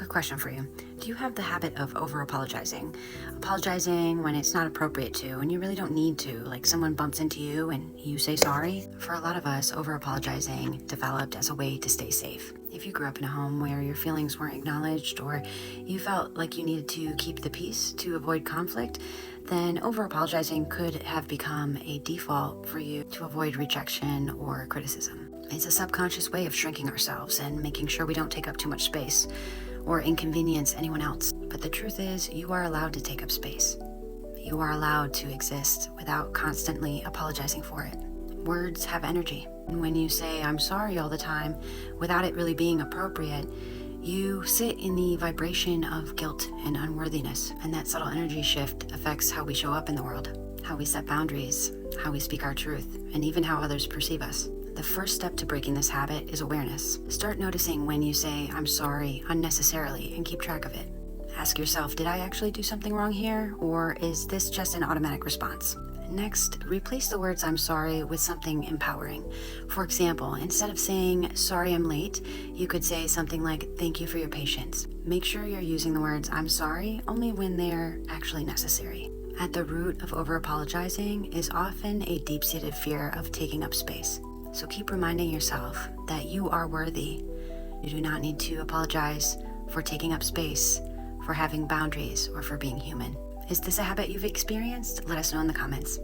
quick question for you. Do you have the habit of over apologizing? Apologizing when it's not appropriate to and you really don't need to, like someone bumps into you and you say sorry? For a lot of us, over apologizing developed as a way to stay safe. If you grew up in a home where your feelings weren't acknowledged or you felt like you needed to keep the peace to avoid conflict, then over apologizing could have become a default for you to avoid rejection or criticism. It's a subconscious way of shrinking ourselves and making sure we don't take up too much space or inconvenience anyone else. But the truth is, you are allowed to take up space. You are allowed to exist without constantly apologizing for it. Words have energy. And when you say, "I'm sorry" all the time, without it really being appropriate, you sit in the vibration of guilt and unworthiness. And that subtle energy shift affects how we show up in the world, how we set boundaries, how we speak our truth, and even how others perceive us. The first step to breaking this habit is awareness. Start noticing when you say, "I'm sorry" unnecessarily and keep track of it. Ask yourself, did I actually do something wrong here? Or is this just an automatic response? Next, replace the words "I'm sorry" with something empowering. For example, instead of saying "sorry I'm late," you could say something like "thank you for your patience." Make sure you're using the words "I'm sorry" only when they're actually necessary. At the root of over-apologizing is often a deep-seated fear of taking up space. So keep reminding yourself that you are worthy. You do not need to apologize for taking up space, for having boundaries, or for being human. Is this a habit you've experienced? Let us know in the comments.